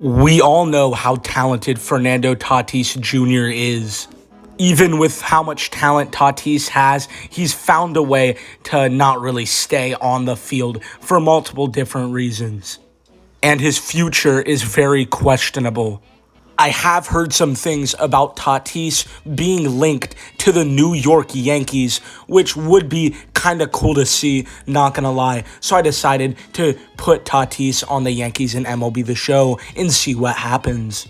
We all know how talented Fernando Tatis Jr. is. Even with how much talent Tatis has, he's found a way to not really stay on the field for multiple different reasons. And his future is very questionable. I have heard some things about Tatis being linked to the New York Yankees, which would be kind of cool to see, not gonna lie. So I decided to put Tatis on the Yankees and MLB The Show and see what happens.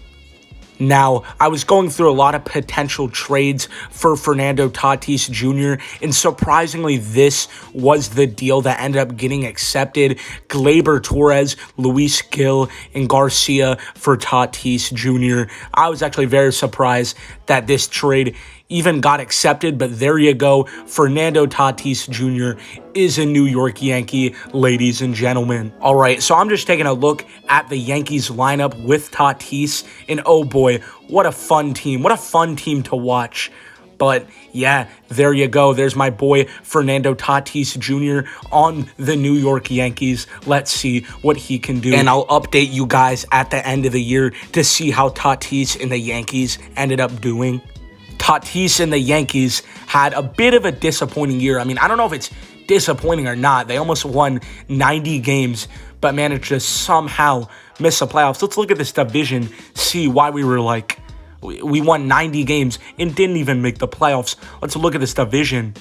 Now, I was going through a lot of potential trades for Fernando Tatis Jr., and surprisingly, this was the deal that ended up getting accepted. Gleyber Torres, Luis Gil, and Garcia for Tatis Jr. I was actually very surprised that this trade even got accepted, but there you go. Fernando Tatis Jr. is a New York Yankee, ladies and gentlemen. All right, so I'm just taking a look at the Yankees lineup with Tatis, and oh boy, what a fun team. What a fun team to watch. But yeah, there you go. There's my boy Fernando Tatis Jr. on the New York Yankees. Let's see what he can do. And I'll update you guys at the end of the year to see how Tatis and the Yankees ended up doing. Tatis and the Yankees had a bit of a disappointing year. I mean, I don't know if it's disappointing or not. They almost won 90 games, but managed to somehow miss the playoffs. Let's look at this division, see why we were like, we won 90 games and didn't even make the playoffs. Let's look at this division.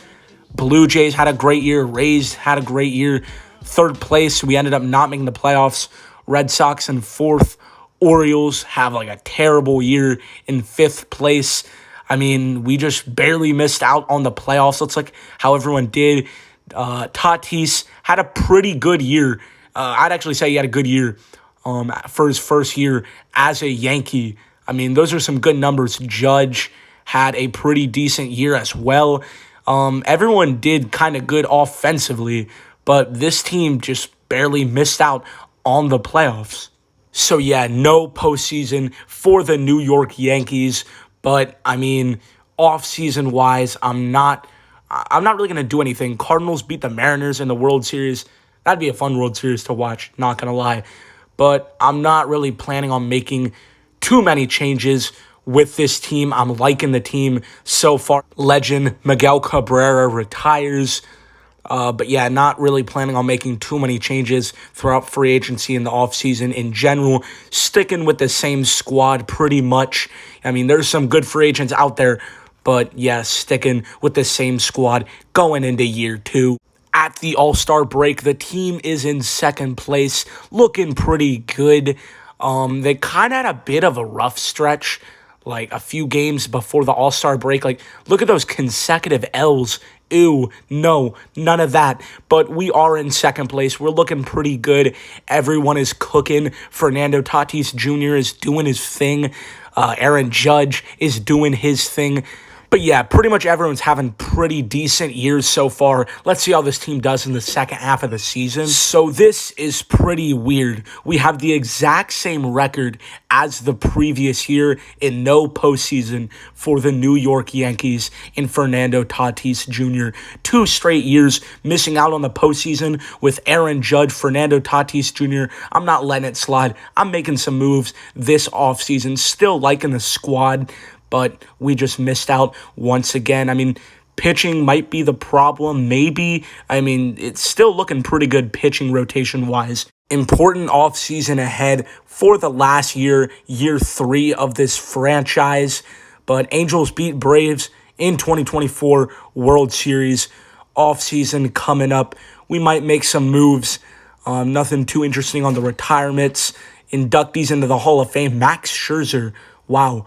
Blue Jays had a great year. Rays had a great year. Third place, we ended up not making the playoffs. Red Sox in fourth. Orioles have like a terrible year in fifth place. I mean, we just barely missed out on the playoffs. Looks like how everyone did. Tatis had a pretty good year. I'd actually say he had a good year for his first year as a Yankee. I mean, those are some good numbers. Judge had a pretty decent year as well. Everyone did kind of good offensively, but this team just barely missed out on the playoffs. So yeah, no postseason for the New York Yankees. But, I mean, off-season wise, I'm not really going to do anything. Cardinals beat the Mariners in the World Series. That'd be a fun World Series to watch, not going to lie. But I'm not really planning on making too many changes with this team. I'm liking the team so far. Legend Miguel Cabrera retires. But yeah, not really planning on making too many changes throughout free agency in the offseason in general. Sticking with the same squad pretty much. I mean, there's some good free agents out there, but yeah, sticking with the same squad going into year two. At the All-Star break, the team is in second place, looking pretty good. They kind of had a bit of a rough stretch, like a few games before the All-Star break. Like, look at those consecutive L's. Ew, no, none of that. But we are in second place. We're looking pretty good. Everyone is cooking. Fernando Tatis Jr. is doing his thing. Aaron Judge is doing his thing. But yeah, pretty much everyone's having pretty decent years so far. Let's see how this team does in the second half of the season. So this is pretty weird. We have the exact same record as the previous year in no postseason for the New York Yankees and Fernando Tatis Jr. 2 straight years missing out on the postseason with Aaron Judge, Fernando Tatis Jr. I'm not letting it slide. I'm making some moves this offseason. Still liking the squad, but we just missed out once again. I mean, pitching might be the problem, maybe. I mean, it's still looking pretty good pitching rotation-wise. Important offseason ahead for the last year, year 3 of this franchise. But Angels beat Braves in 2024 World Series. Offseason coming up. We might make some moves. Nothing too interesting on the retirements. Inductees into the Hall of Fame. Max Scherzer. Wow.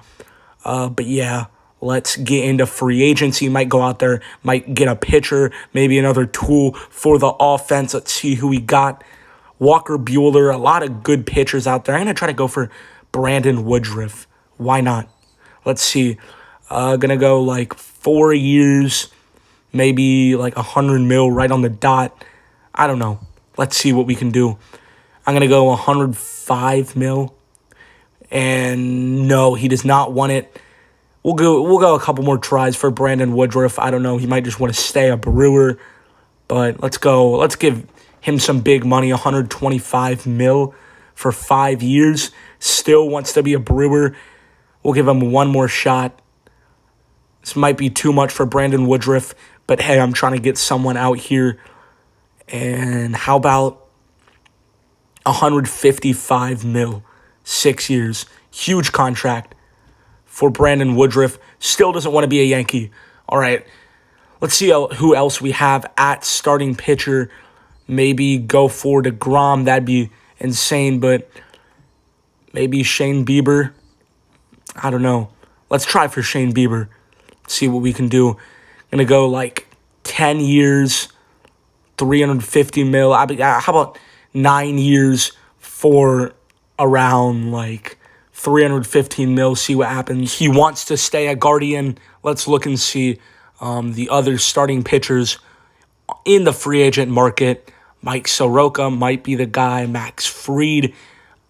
But yeah, let's get into free agency. Might go out there, might get a pitcher, maybe another tool for the offense. Let's see who we got. Walker Buehler, a lot of good pitchers out there. I'm going to try to go for Brandon Woodruff. Why not? Let's see. Going to go like 4 years, maybe like 100 mil right on the dot. I don't know. Let's see what we can do. I'm going to go 105 mil. And no, he does not want it. We'll go a couple more tries for Brandon Woodruff. I don't know. He might just want to stay a Brewer. But let's go. Let's give him some big money, 125 mil for 5 years. still wants to be a Brewer. We'll give him one more shot. This might be too much for Brandon Woodruff, but hey, I'm trying to get someone out here. And how about 155 mil, 6 years, huge contract for Brandon Woodruff. Still doesn't want to be a Yankee. All right, let's see who else we have at starting pitcher. Maybe go for DeGrom. That'd be insane, but maybe Shane Bieber. I don't know. Let's try for Shane Bieber. See what we can do. Gonna go like 10 years, 350 mil. How about 9 years for around like 315 mil? See what happens. He wants to stay a Guardian. Let's look and see the other starting pitchers in the free agent market. Mike Soroka might be the guy. Max Fried.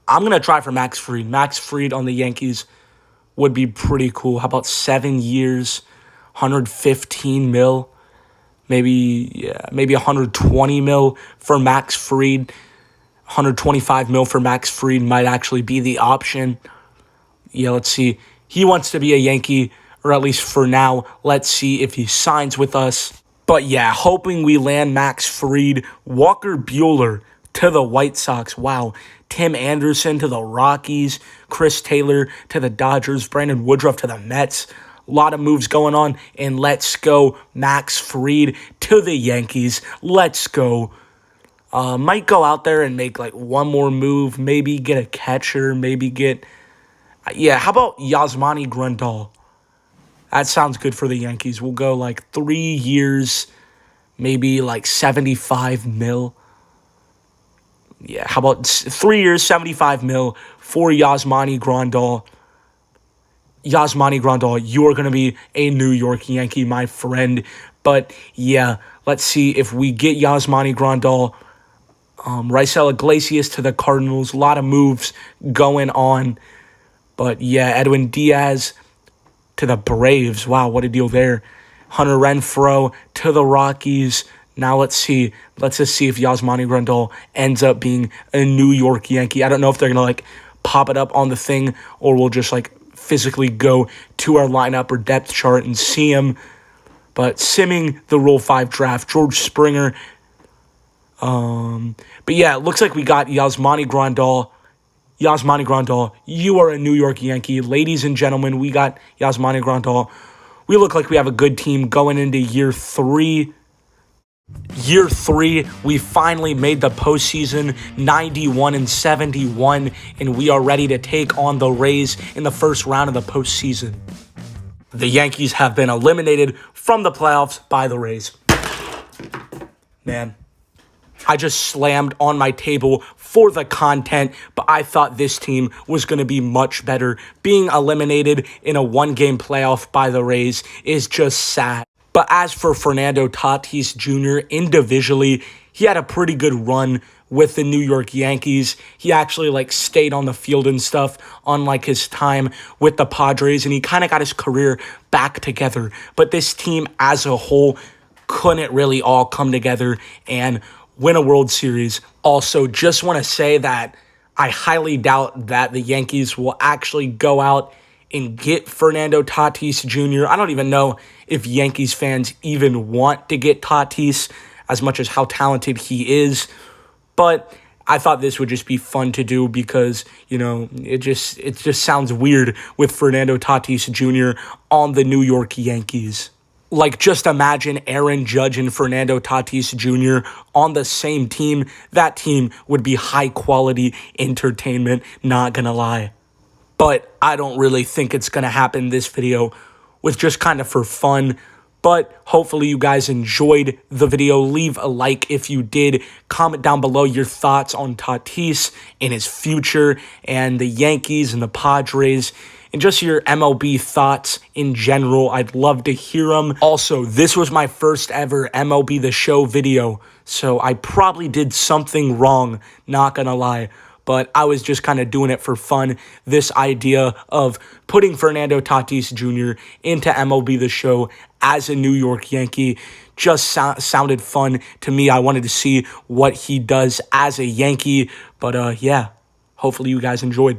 I'm going to try for Max Fried. Max Fried on the Yankees would be pretty cool. How about 7 years, 115 mil? Maybe 120 mil for Max Fried. 125 mil for Max Fried might actually be the option. Yeah, let's see. He wants to be a Yankee, or at least for now. Let's see if he signs with us. But yeah, hoping we land Max Fried. Walker Buehler to the White Sox. Wow. Tim Anderson to the Rockies. Chris Taylor to the Dodgers. Brandon Woodruff to the Mets. A lot of moves going on. And let's go Max Fried to the Yankees. Let's go. Might go out there and make like one more move. Maybe get a catcher. Maybe get... Yeah, how about Yasmani Grandal? That sounds good for the Yankees. We'll go like 3 years, maybe like 75 mil. Yeah, how about 3 years, 75 mil for Yasmani Grandal. Yasmani Grandal, you are going to be a New York Yankee, my friend. But yeah, let's see if we get Yasmani Grandal. Raisel Iglesias to the Cardinals. A lot of moves going on. But yeah, Edwin Diaz to the Braves. Wow, what a deal there. Hunter Renfroe to the Rockies. Now let's see. Let's just see if Yasmani Grandal ends up being a New York Yankee. I don't know if they're going to like pop it up on the thing or we'll just like physically go to our lineup or depth chart and see him. But simming the Rule 5 draft, George Springer. But yeah, it looks like we got Yasmani Grandal. Yasmani Grandal, you are a New York Yankee. Ladies and gentlemen, we got Yasmani Grandal. We look like we have a good team going into year 3. Year 3, we finally made the postseason, 91-71, and we are ready to take on the Rays in the first round of the postseason. The Yankees have been eliminated from the playoffs by the Rays. Man, I just slammed on my table for the content, but I thought this team was going to be much better. Being eliminated in a one-game playoff by the Rays is just sad. But as for Fernando Tatis Jr. individually, he had a pretty good run with the New York Yankees. He actually stayed on the field and stuff, unlike his time with the Padres, and he kind of got his career back together. But this team as a whole couldn't really all come together and win a World Series. Also, just want to say that I highly doubt that the Yankees will actually go out and get Fernando Tatis Jr. I don't even know if Yankees fans even want to get Tatis as much as how talented he is. But I thought this would just be fun to do because, it just sounds weird with Fernando Tatis Jr. on the New York Yankees. Just imagine Aaron Judge and Fernando Tatis Jr. on the same team. That team would be high-quality entertainment, not gonna lie. But I don't really think it's gonna happen this video, with just kind of for fun. But hopefully you guys enjoyed the video. Leave a like if you did. Comment down below your thoughts on Tatis and his future and the Yankees and the Padres. And just your MLB thoughts in general. I'd love to hear them. Also, this was my first ever MLB The Show video, so I probably did something wrong, not gonna lie. But I was just kind of doing it for fun. This idea of putting Fernando Tatis Jr. into MLB The Show as a New York Yankee just sounded fun to me. I wanted to see what he does as a Yankee. But yeah, hopefully you guys enjoyed.